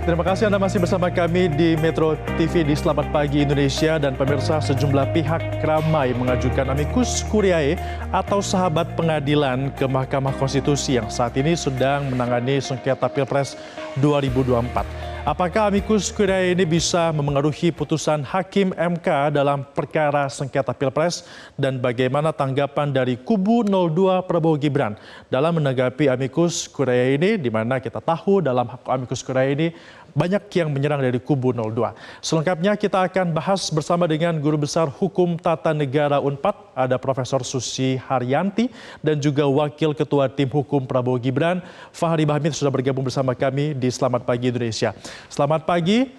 Terima kasih Anda masih bersama kami di Metro TV di Selamat Pagi Indonesia. Dan pemirsa, sejumlah pihak ramai mengajukan amicus curiae atau sahabat pengadilan ke Mahkamah Konstitusi yang saat ini sedang menangani sengketa Pilpres 2024. Apakah amicus curiae ini bisa memengaruhi putusan Hakim MK dalam perkara sengketa Pilpres? Dan bagaimana tanggapan dari kubu 02 Prabowo Gibran dalam menanggapi amicus curiae ini, di mana kita tahu dalam amicus curiae ini banyak yang menyerang dari kubu 02. Selengkapnya kita akan bahas bersama dengan Guru Besar Hukum Tata Negara Unpad, ada Profesor Susi Haryanti, dan juga Wakil Ketua Tim Hukum Prabowo Gibran, Fahri Bahmid, sudah bergabung bersama kami di Selamat Pagi Indonesia. Selamat pagi,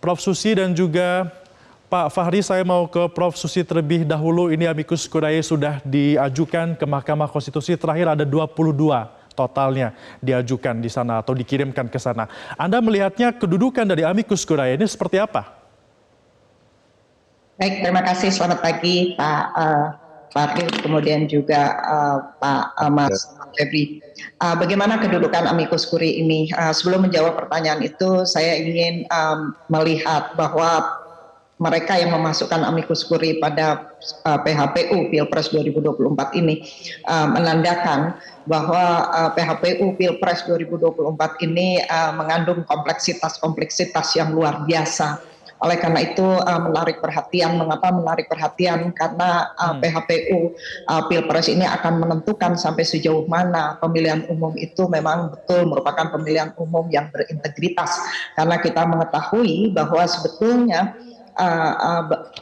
Prof. Susi dan juga Pak Fahri. Saya mau ke Prof. Susi terlebih dahulu. Ini amicus curiae sudah diajukan ke Mahkamah Konstitusi, terakhir ada 22 totalnya diajukan di sana atau dikirimkan ke sana. Anda melihatnya kedudukan dari amicus curiae ini seperti apa? Baik, terima kasih. Selamat pagi Pak Fahri, kemudian juga Pak Mas Febri. Bagaimana kedudukan amicus curiae ini? Sebelum menjawab pertanyaan itu, saya ingin melihat bahwa mereka yang memasukkan amicus curiae pada PHPU Pilpres 2024 ini menandakan bahwa PHPU Pilpres 2024 ini mengandung kompleksitas yang luar biasa. Oleh karena itu menarik perhatian. Mengapa menarik perhatian? Karena PHPU Pilpres ini akan menentukan sampai sejauh mana pemilihan umum itu memang betul merupakan pemilihan umum yang berintegritas. Karena kita mengetahui bahwa sebetulnya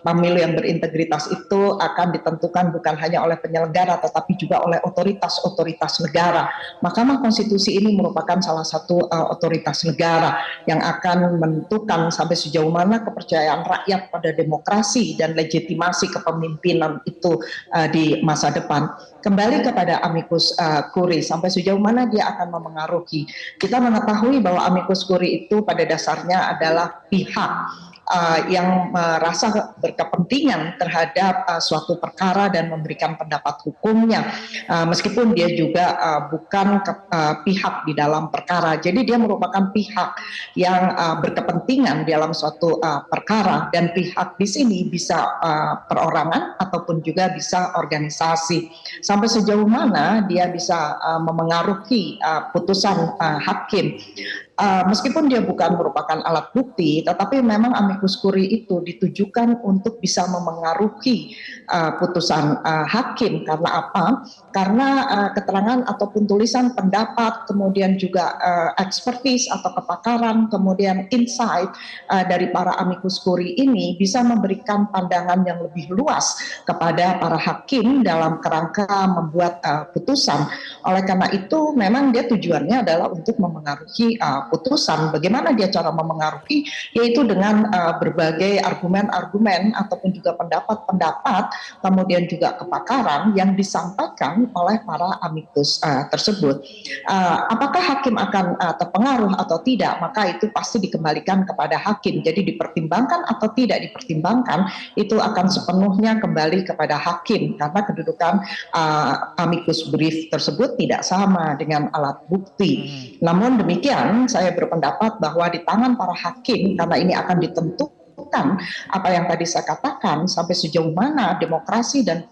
pemilu yang berintegritas itu akan ditentukan bukan hanya oleh penyelenggara tetapi juga oleh otoritas-otoritas negara. Mahkamah Konstitusi ini merupakan salah satu otoritas negara yang akan menentukan sampai sejauh mana kepercayaan rakyat pada demokrasi dan legitimasi kepemimpinan itu di masa depan. Kembali kepada amicus curiae, sampai sejauh mana dia akan memengaruhi. Kita mengetahui bahwa amicus curiae itu pada dasarnya adalah pihak yang merasa berkepentingan terhadap suatu perkara dan memberikan pendapat hukumnya, meskipun dia juga bukan pihak di dalam perkara. Jadi dia merupakan pihak yang berkepentingan dalam suatu perkara, dan pihak di sini bisa perorangan ataupun juga bisa organisasi. Sampai sejauh mana dia bisa memengaruhi putusan hakim. Meskipun dia bukan merupakan alat bukti, tetapi memang amicus curiae itu ditujukan untuk bisa memengaruhi putusan hakim. Karena apa? Karena keterangan ataupun tulisan pendapat, kemudian juga expertise atau kepakaran, kemudian insight dari para amicus curiae ini bisa memberikan pandangan yang lebih luas kepada para hakim dalam kerangka membuat putusan. Oleh karena itu memang dia tujuannya adalah untuk memengaruhi putusan. Bagaimana dia cara memengaruhi? Yaitu dengan berbagai argumen-argumen ataupun juga pendapat-pendapat, kemudian juga kepakaran yang disampaikan oleh para amicus tersebut. Apakah hakim akan terpengaruh atau tidak? Maka itu pasti dikembalikan kepada hakim. Jadi dipertimbangkan atau tidak dipertimbangkan itu akan sepenuhnya kembali kepada hakim, karena kedudukan amicus brief tersebut tidak sama dengan alat bukti. Namun demikian, saya berpendapat bahwa di tangan para hakim, karena ini akan ditentukan apa yang tadi saya katakan, sampai sejauh mana demokrasi dan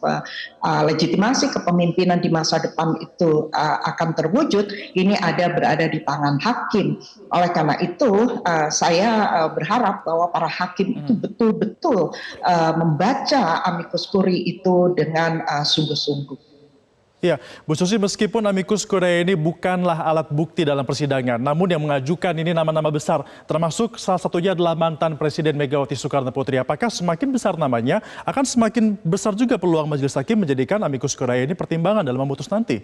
legitimasi kepemimpinan di masa depan itu akan terwujud, ini berada di tangan hakim. Oleh karena itu saya berharap bahwa para hakim itu betul-betul membaca amicus curiae itu dengan sungguh-sungguh. Ya, Bu Susi, meskipun amicus curiae ini bukanlah alat bukti dalam persidangan, namun yang mengajukan ini nama-nama besar, termasuk salah satunya adalah mantan Presiden Megawati Soekarno Putri. Apakah semakin besar namanya, akan semakin besar juga peluang majelis hakim menjadikan amicus curiae ini pertimbangan dalam memutus nanti?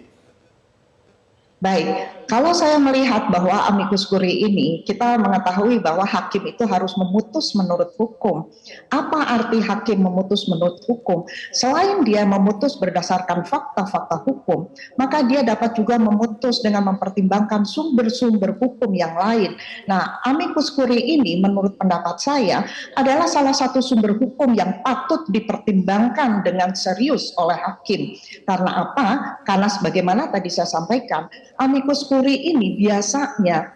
Baik, kalau saya melihat bahwa amicus curiae ini, kita mengetahui bahwa hakim itu harus memutus menurut hukum. Apa arti hakim memutus menurut hukum? Selain dia memutus berdasarkan fakta-fakta hukum, maka dia dapat juga memutus dengan mempertimbangkan sumber-sumber hukum yang lain. Nah, amicus curiae ini menurut pendapat saya adalah salah satu sumber hukum yang patut dipertimbangkan dengan serius oleh hakim. Karena apa? Karena sebagaimana tadi saya sampaikan, amicus curiae ini biasanya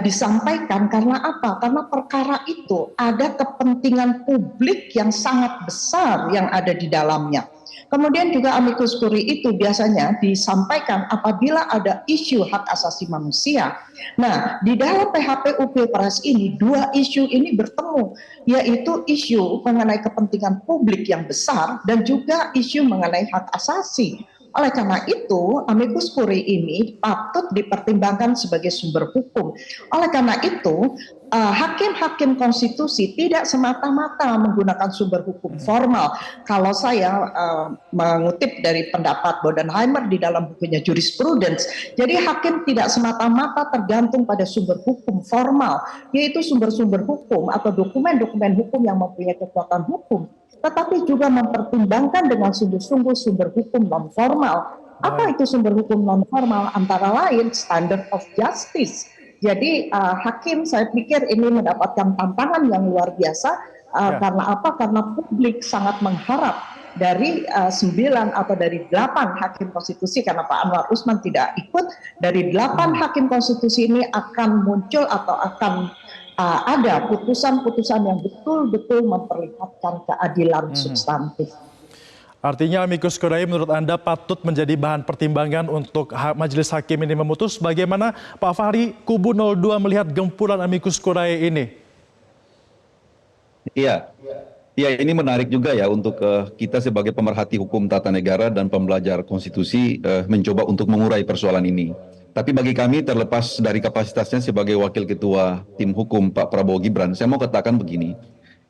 disampaikan karena apa? Karena perkara itu ada kepentingan publik yang sangat besar yang ada di dalamnya. Kemudian juga amicus curiae itu biasanya disampaikan apabila ada isu hak asasi manusia. Nah, di dalam PHPU Pilpres ini dua isu ini bertemu, yaitu isu mengenai kepentingan publik yang besar dan juga isu mengenai hak asasi. Oleh karena itu, amicus curiae ini patut dipertimbangkan sebagai sumber hukum. Oleh karena itu, hakim-hakim konstitusi tidak semata-mata menggunakan sumber hukum formal. Kalau saya mengutip dari pendapat Bodenheimer di dalam bukunya Jurisprudence, jadi hakim tidak semata-mata tergantung pada sumber hukum formal, yaitu sumber-sumber hukum atau dokumen-dokumen hukum yang mempunyai kekuatan hukum, tetapi juga mempertimbangkan dengan sungguh-sungguh sumber hukum non formal. Apa itu sumber hukum non formal? Antara lain standard of justice. Jadi hakim saya pikir ini mendapatkan tantangan yang luar biasa karena apa? Karena publik sangat mengharap dari 9 atau dari 8 hakim konstitusi, karena Pak Anwar Usman tidak ikut, dari 8 hakim konstitusi ini akan muncul atau akan ada putusan-putusan yang betul-betul memperlihatkan keadilan substantif. Artinya amicus curiae menurut Anda patut menjadi bahan pertimbangan untuk majelis hakim ini memutus. Bagaimana Pak Fahri, kubu 02 melihat gempuran amicus curiae ini? Iya, ini menarik juga ya untuk kita sebagai pemerhati hukum tata negara dan pembelajar konstitusi mencoba untuk mengurai persoalan ini. Tapi bagi kami, terlepas dari kapasitasnya sebagai wakil ketua tim hukum Pak Prabowo Gibran, saya mau katakan begini.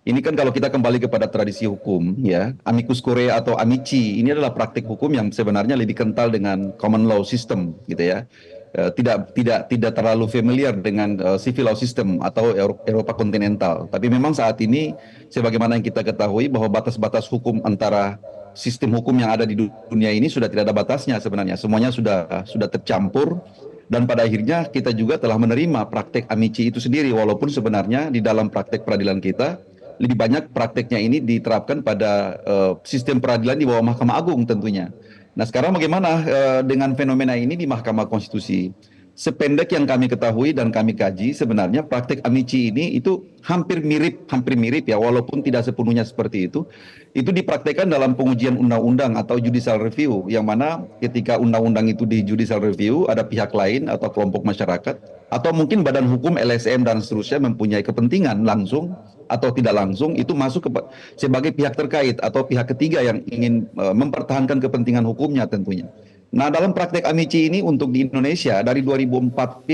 Ini kan kalau kita kembali kepada tradisi hukum, ya, amicus curiae atau amici ini adalah praktik hukum yang sebenarnya lebih kental dengan common law system, gitu ya. Tidak terlalu familiar dengan civil law system atau Eropa kontinental. Tapi memang saat ini, sebagaimana yang kita ketahui bahwa batas-batas hukum antara sistem hukum yang ada di dunia ini sudah tidak ada batasnya sebenarnya. Semuanya sudah tercampur, dan pada akhirnya kita juga telah menerima praktek amici itu sendiri, walaupun sebenarnya di dalam praktek peradilan kita lebih banyak prakteknya ini diterapkan pada sistem peradilan di bawah Mahkamah Agung tentunya. Nah, sekarang bagaimana dengan fenomena ini di Mahkamah Konstitusi? Sependek yang kami ketahui dan kami kaji, sebenarnya praktek amici ini itu hampir mirip ya, walaupun tidak sepenuhnya seperti itu dipraktekkan dalam pengujian undang-undang atau judicial review, yang mana ketika undang-undang itu di judicial review, ada pihak lain atau kelompok masyarakat, atau mungkin badan hukum, LSM, dan seterusnya mempunyai kepentingan langsung atau tidak langsung, itu masuk sebagai pihak terkait atau pihak ketiga yang ingin mempertahankan kepentingan hukumnya tentunya. Nah, dalam praktek amici ini untuk di Indonesia dari 2004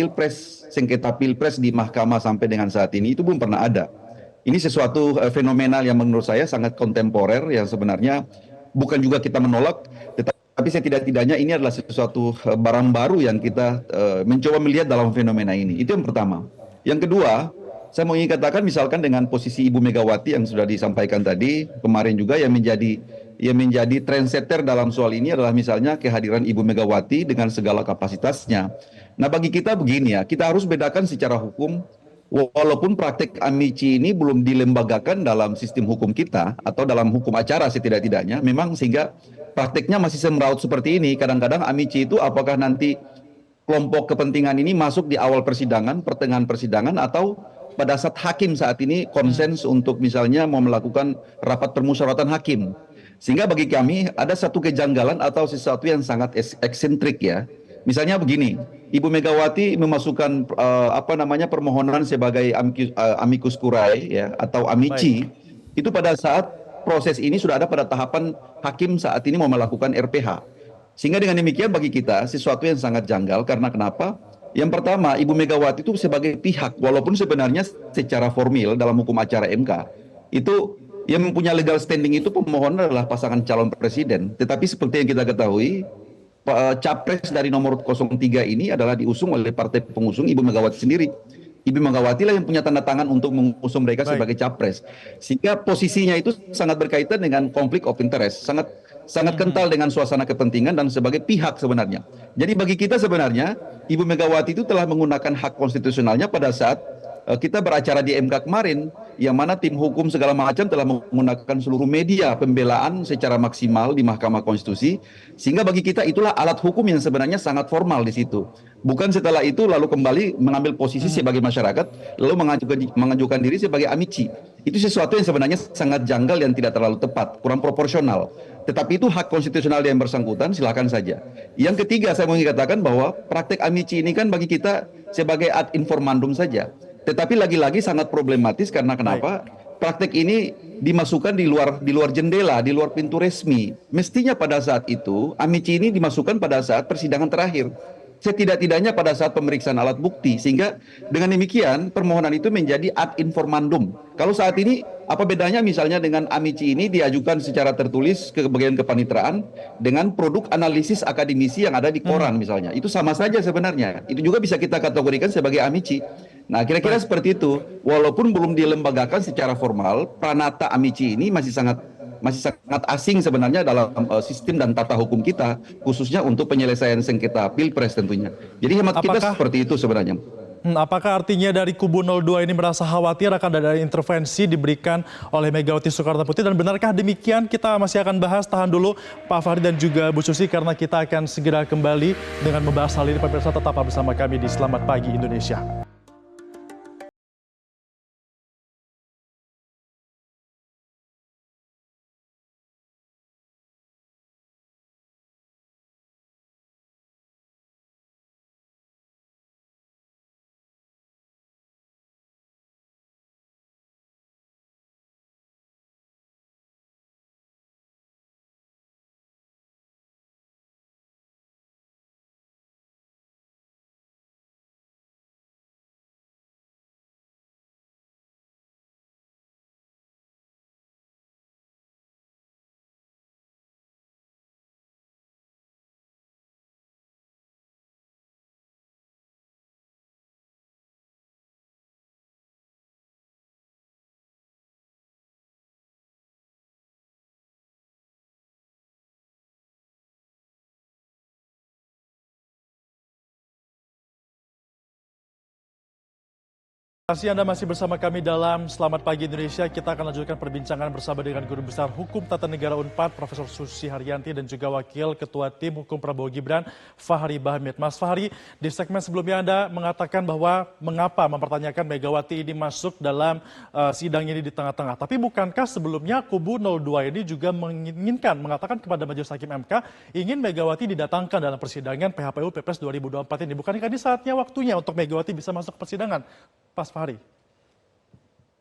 sengketa pilpres di mahkamah sampai dengan saat ini itu belum pernah ada. Ini sesuatu fenomenal yang menurut saya sangat kontemporer, yang sebenarnya bukan juga kita menolak, tetapi setidak-tidaknya ini adalah sesuatu barang baru yang kita mencoba melihat dalam fenomena ini. Itu yang pertama. Yang kedua, saya mau ingin katakan misalkan dengan posisi Ibu Megawati yang sudah disampaikan tadi, kemarin juga yang menjadi trendsetter dalam soal ini adalah misalnya kehadiran Ibu Megawati dengan segala kapasitasnya. Nah, bagi kita begini ya, kita harus bedakan secara hukum, walaupun praktek amici ini belum dilembagakan dalam sistem hukum kita atau dalam hukum acara setidak-tidaknya, memang sehingga prakteknya masih semraut seperti ini. Kadang-kadang amici itu apakah nanti kelompok kepentingan ini masuk di awal persidangan, pertengahan persidangan, atau pada saat hakim saat ini konsens untuk misalnya mau melakukan rapat permusyawaratan hakim. Sehingga bagi kami ada satu kejanggalan atau sesuatu yang sangat eksentrik ya. Misalnya begini, Ibu Megawati memasukkan permohonan sebagai amicus curiae ya atau amici. Baik. Itu pada saat proses ini sudah ada pada tahapan hakim saat ini mau melakukan RPH. Sehingga dengan demikian bagi kita sesuatu yang sangat janggal, karena kenapa? Yang pertama, Ibu Megawati itu sebagai pihak, walaupun sebenarnya secara formil dalam hukum acara MK, itu yang mempunyai legal standing itu pemohon adalah pasangan calon presiden. Tetapi seperti yang kita ketahui, capres dari nomor 03 ini adalah diusung oleh partai pengusung Ibu Megawati sendiri. Ibu Megawati lah yang punya tanda tangan untuk mengusung mereka sebagai capres. Sehingga posisinya itu sangat berkaitan dengan konflik of interest, sangat kental dengan suasana kepentingan dan sebagai pihak sebenarnya. Jadi bagi kita sebenarnya Ibu Megawati itu telah menggunakan hak konstitusionalnya pada saat kita beracara di MK kemarin. yang mana tim hukum segala macam telah menggunakan seluruh media pembelaan secara maksimal di Mahkamah Konstitusi, sehingga bagi kita itulah alat hukum yang sebenarnya sangat formal di situ. Bukan setelah itu lalu kembali mengambil posisi sebagai masyarakat, lalu mengajukan diri sebagai amici. Itu sesuatu yang sebenarnya sangat janggal dan tidak terlalu tepat, kurang proporsional. Tetapi itu hak konstitusional yang bersangkutan, silakan saja. Yang ketiga, saya mau katakan bahwa praktek amici ini kan bagi kita sebagai ad informandum saja. Tetapi lagi-lagi sangat problematis karena kenapa? Praktek ini dimasukkan di luar jendela, di luar pintu resmi. Mestinya pada saat itu, amici ini dimasukkan pada saat persidangan terakhir. Setidak-tidaknya pada saat pemeriksaan alat bukti, sehingga dengan demikian permohonan itu menjadi ad informandum. Kalau saat ini apa bedanya misalnya dengan amici ini diajukan secara tertulis ke bagian kepanitraan dengan produk analisis akademisi yang ada di koran misalnya. Itu sama saja sebenarnya. Itu juga bisa kita kategorikan sebagai amici. Nah, kira-kira seperti itu. Walaupun belum dilembagakan secara formal, pranata amici ini masih sangat asing sebenarnya dalam sistem dan tata hukum kita, khususnya untuk penyelesaian sengketa Pilpres tentunya. Jadi hemat kita seperti itu sebenarnya. Apakah artinya dari kubu 02 ini merasa khawatir akan ada intervensi diberikan oleh Megawati Soekarno Putri, dan benarkah demikian? Kita masih akan bahas, tahan dulu Pak Fahri dan juga Bu Susi, karena kita akan segera kembali dengan membahas hal ini. Pemirsa, tetap bersama kami di Selamat Pagi Indonesia. Terima kasih Anda masih bersama kami dalam Selamat Pagi Indonesia. Kita akan lanjutkan perbincangan bersama dengan Guru Besar Hukum Tata Negara Unpad, Profesor Susi Haryanti, dan juga Wakil Ketua Tim Hukum Prabowo Gibran, Fahri Bahmid. Mas Fahri, di segmen sebelumnya Anda mengatakan bahwa mengapa mempertanyakan Megawati ini masuk dalam sidang ini di tengah-tengah. Tapi bukankah sebelumnya kubu 02 ini juga mengatakan kepada Majelis Hakim MK ingin Megawati didatangkan dalam persidangan PHPU Pilpres 2024 ini. Bukankah ini saatnya waktunya untuk Megawati bisa masuk ke persidangan? Pas Fahri.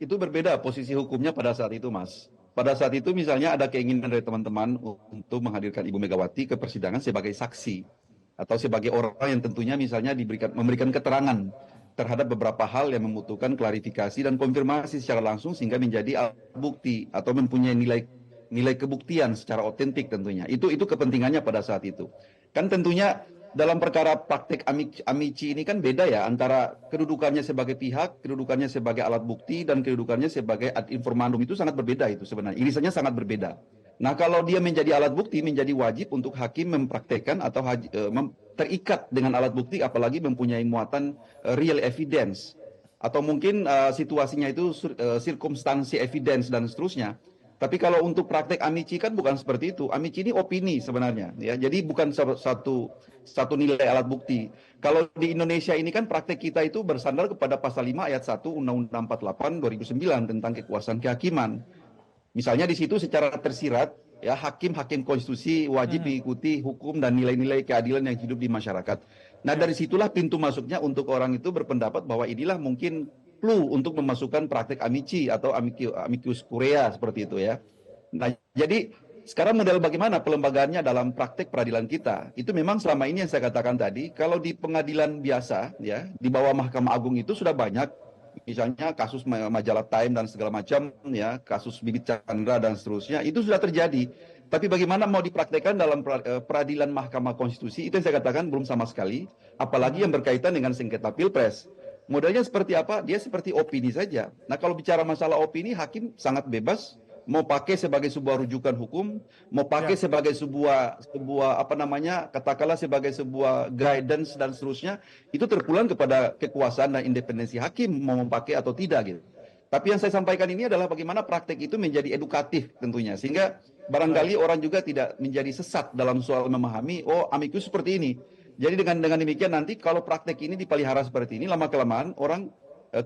Itu berbeda posisi hukumnya pada saat itu, Mas. Pada saat itu misalnya ada keinginan dari teman-teman untuk menghadirkan Ibu Megawati ke persidangan sebagai saksi atau sebagai orang yang tentunya misalnya memberikan keterangan terhadap beberapa hal yang membutuhkan klarifikasi dan konfirmasi secara langsung sehingga menjadi alat bukti atau mempunyai nilai kebuktian secara otentik tentunya. Itu kepentingannya pada saat itu. Kan tentunya dalam perkara praktek amici ini kan beda ya antara kedudukannya sebagai pihak, kedudukannya sebagai alat bukti, dan kedudukannya sebagai ad informandum. Itu sangat berbeda itu sebenarnya. Irisannya sangat berbeda. Nah, kalau dia menjadi alat bukti, menjadi wajib untuk hakim mempraktekkan atau terikat dengan alat bukti, apalagi mempunyai muatan real evidence. Atau mungkin situasinya itu circumstansi evidence dan seterusnya. Tapi kalau untuk praktek amici kan bukan seperti itu. Amici ini opini sebenarnya, ya. Jadi bukan satu nilai alat bukti. Kalau di Indonesia ini kan praktek kita itu bersandar kepada pasal 5 ayat 1 Undang-Undang 48 2009 tentang kekuasaan kehakiman. Misalnya di situ secara tersirat, ya, hakim-hakim konstitusi wajib mengikuti hukum dan nilai-nilai keadilan yang hidup di masyarakat. Nah, dari situlah pintu masuknya untuk orang itu berpendapat bahwa inilah mungkin clue untuk memasukkan praktek amici atau amicus curiae seperti itu ya. Nah, jadi sekarang model bagaimana pelembagaannya dalam praktek peradilan kita? Itu memang selama ini yang saya katakan tadi, kalau di pengadilan biasa ya, di bawah Mahkamah Agung itu sudah banyak, misalnya kasus majalah Time dan segala macam ya, kasus Bibit Chandra dan seterusnya, itu sudah terjadi. Tapi bagaimana mau dipraktekkan dalam peradilan Mahkamah Konstitusi, itu yang saya katakan belum sama sekali, apalagi yang berkaitan dengan sengketa Pilpres. Modelnya seperti apa? Dia seperti opini saja. Nah, kalau bicara masalah opini, hakim sangat bebas mau pakai sebagai sebuah rujukan hukum, mau pakai sebagai sebuah katakanlah sebagai sebuah guidance dan seterusnya, itu terpulang kepada kekuasaan dan independensi hakim mau memakai atau tidak gitu. Tapi yang saya sampaikan ini adalah bagaimana praktek itu menjadi edukatif tentunya. Sehingga barangkali orang juga tidak menjadi sesat dalam soal memahami, oh amikus seperti ini. Jadi dengan demikian nanti kalau praktek ini dipelihara seperti ini, lama-kelamaan orang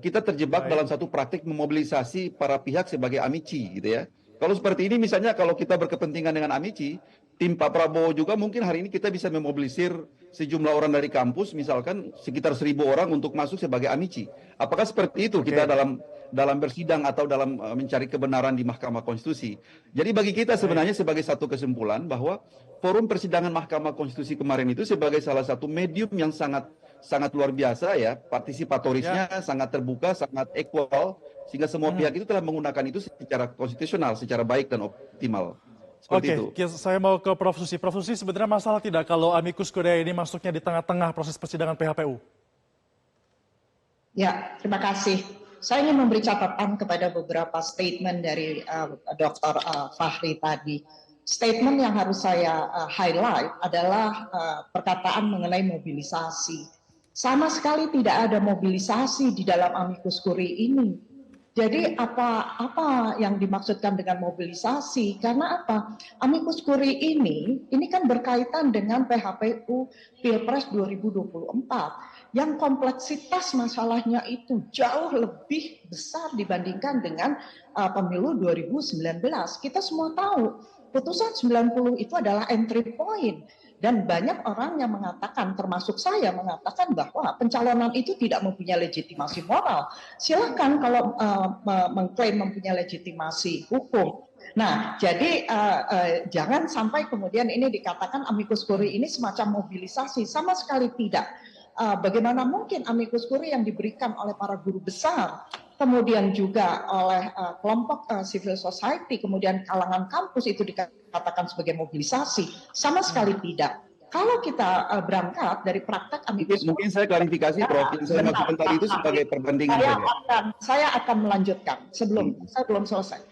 kita terjebak dalam satu praktek memobilisasi para pihak sebagai amici gitu ya. Kalau seperti ini misalnya kalau kita berkepentingan dengan amici, tim Pak Prabowo juga mungkin hari ini kita bisa memobilisir sejumlah orang dari kampus, misalkan sekitar 1.000 orang untuk masuk sebagai amici. Apakah seperti itu kita dalam bersidang atau dalam mencari kebenaran di Mahkamah Konstitusi? Jadi bagi kita sebenarnya sebagai satu kesimpulan bahwa forum persidangan Mahkamah Konstitusi kemarin itu sebagai salah satu medium yang sangat luar biasa ya, partisipatorisnya sangat terbuka, sangat equal, sehingga semua pihak itu telah menggunakan itu secara konstitusional, secara baik dan optimal. Seperti itu. Saya mau ke Prof. Susi. Prof. Susi, sebenarnya masalah tidak kalau amikus curiae ini masuknya di tengah-tengah proses persidangan PHPU? Ya, terima kasih. Saya ingin memberi catatan kepada beberapa statement dari Dr. Fahri tadi. Statement yang harus saya highlight adalah perkataan mengenai mobilisasi. Sama sekali tidak ada mobilisasi di dalam amikus curiae ini. Jadi apa yang dimaksudkan dengan mobilisasi? Karena apa? Amikus curiae ini kan berkaitan dengan PHPU Pilpres 2024 yang kompleksitas masalahnya itu jauh lebih besar dibandingkan dengan pemilu 2019. Kita semua tahu putusan 90 itu adalah entry point. Dan banyak orang yang mengatakan, termasuk saya mengatakan bahwa pencalonan itu tidak mempunyai legitimasi moral. Silakan kalau mengklaim mempunyai legitimasi hukum. Nah, jadi jangan sampai kemudian ini dikatakan amikus curiae ini semacam mobilisasi. Sama sekali tidak. Bagaimana mungkin amikus curiae yang diberikan oleh para guru besar, kemudian juga oleh kelompok civil society, kemudian kalangan kampus itu dikatakan sebagai mobilisasi? Sama sekali tidak. Kalau kita berangkat dari praktek amikus curiae, mungkin saya klarifikasi, Prof. Yang saya maksudkan tadi itu sebagai perbandingan saja. Saya akan melanjutkan sebelum saya belum selesai.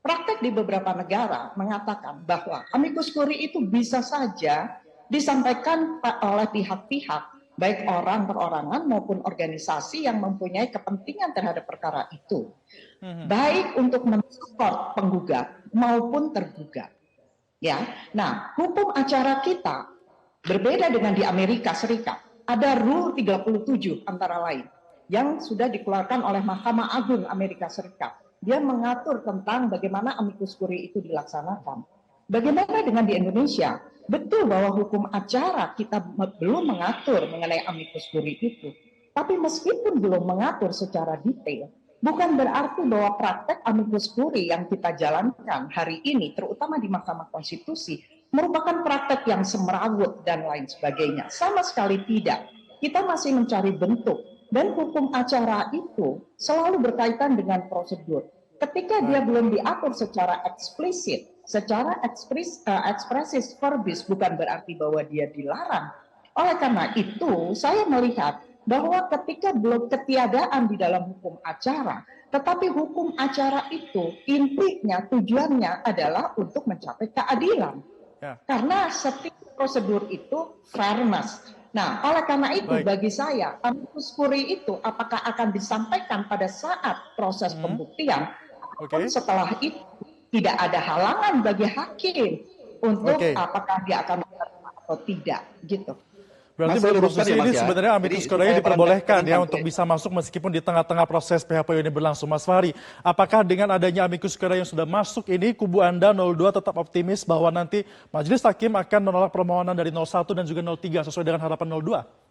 Praktek di beberapa negara mengatakan bahwa amikus curiae itu bisa saja disampaikan oleh pihak-pihak, baik orang perorangan maupun organisasi yang mempunyai kepentingan terhadap perkara itu, baik untuk mensupport penggugat maupun tergugat. Ya, nah hukum acara kita berbeda dengan di Amerika Serikat. Ada Rule 37 antara lain yang sudah dikeluarkan oleh Mahkamah Agung Amerika Serikat. Dia mengatur tentang bagaimana amikus curiae itu dilaksanakan. Bagaimana dengan di Indonesia? Betul bahwa hukum acara kita belum mengatur mengenai amikus curiae itu. Tapi meskipun belum mengatur secara detail, bukan berarti bahwa praktek amikus curiae yang kita jalankan hari ini, terutama di Mahkamah Konstitusi, merupakan praktek yang semrawut dan lain sebagainya. Sama sekali tidak. Kita masih mencari bentuk. Dan hukum acara itu selalu berkaitan dengan prosedur. Ketika dia belum diatur secara eksplisit, secara ekspresis verbis, bukan berarti bahwa dia dilarang. Oleh karena itu, saya melihat bahwa ketika belum ketiadaan di dalam hukum acara, tetapi hukum acara itu intinya, tujuannya adalah untuk mencapai keadilan. Karena setiap prosedur itu fairness. Nah, oleh karena itu bagi saya, amikus curiae itu apakah akan disampaikan pada saat proses pembuktian, ataupun setelah itu tidak ada halangan bagi hakim untuk apakah dia akan menerima atau tidak, gitu. Berarti menurut Susi ini sebenarnya amikus curiae diperbolehkan ya untuk bisa masuk meskipun di tengah-tengah proses PHPU ini berlangsung. Mas Fahri, apakah dengan adanya amikus curiae yang sudah masuk ini, kubu Anda 02 tetap optimis bahwa nanti Majelis Hakim akan menolak permohonan dari 01 dan juga 03 sesuai dengan harapan 02?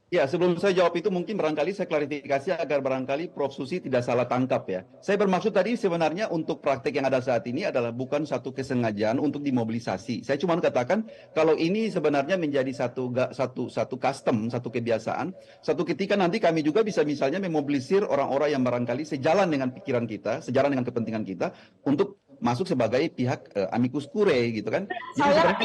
Ya, sebelum saya jawab itu mungkin barangkali saya klarifikasi agar barangkali Prof. Susi tidak salah tangkap ya. Saya bermaksud tadi sebenarnya untuk praktek yang ada saat ini adalah bukan satu kesengajaan untuk dimobilisasi. Saya cuma katakan kalau ini sebenarnya menjadi satu custom, satu kebiasaan. Satu ketika nanti kami juga bisa misalnya memobilisir orang-orang yang barangkali sejalan dengan pikiran kita, sejalan dengan kepentingan kita untuk masuk sebagai pihak amikus curiae gitu kan. Saya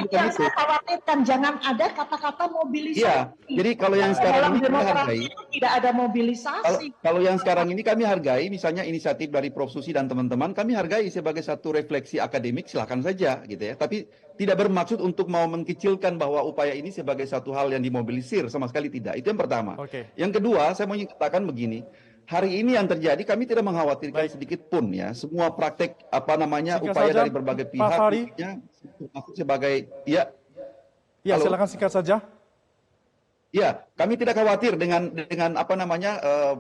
khawatirkan jangan ada kata-kata mobilisasi. Iya, jadi kalau yang sekarang ini kami hargai, tidak ada mobilisasi. Kalau yang sekarang ini kami hargai, misalnya inisiatif dari Prof. Susi dan teman-teman, kami hargai sebagai satu refleksi akademik, silakan saja gitu ya. Tapi tidak bermaksud untuk mau mengkecilkan bahwa upaya ini sebagai satu hal yang dimobilisir, sama sekali tidak. Itu yang pertama. Yang kedua, saya mau katakan begini. Hari ini yang terjadi kami tidak mengkhawatirkan Baik. sedikit pun ya. Semua praktek Singkat upaya saja, dari berbagai Pak pihak Fahri. masuk sebagai ya. Ya, Halo? silakan singkat saja. Ya, kami tidak khawatir dengan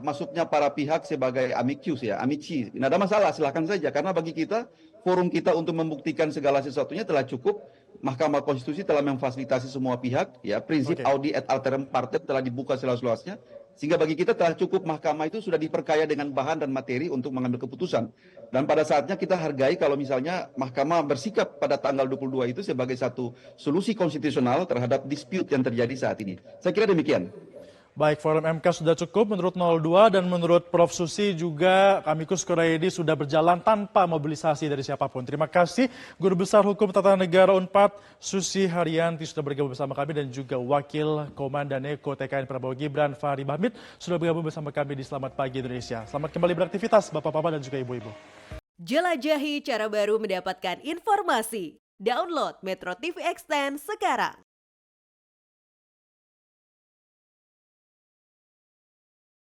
masuknya para pihak sebagai amicus ya, amici. Tidak ada masalah, silakan saja. Karena bagi kita, forum kita untuk membuktikan segala sesuatunya telah cukup. Mahkamah Konstitusi telah memfasilitasi semua pihak, ya. Prinsip Oke. audi et alteram partem telah dibuka seluas-luasnya. Sehingga bagi kita telah cukup mahkamah itu sudah diperkaya dengan bahan dan materi untuk mengambil keputusan. Dan pada saatnya kita hargai kalau misalnya mahkamah bersikap pada tanggal 22 itu sebagai satu solusi konstitusional terhadap dispute yang terjadi saat ini. Saya kira demikian. Baik, forum MK sudah cukup menurut 02 dan menurut Prof. Susi juga amicus curiae ini sudah berjalan tanpa mobilisasi dari siapapun. Terima kasih Guru Besar Hukum Tata Negara Unpad Susi Haryanti sudah bergabung bersama kami dan juga Wakil Komandan Eko TKN Prabowo Gibran Fahri Bahmid sudah bergabung bersama kami di Selamat Pagi Indonesia. Selamat kembali beraktivitas Bapak-bapak dan juga Ibu-ibu. Jelajahi cara baru mendapatkan informasi. Download Metro TV Extend sekarang.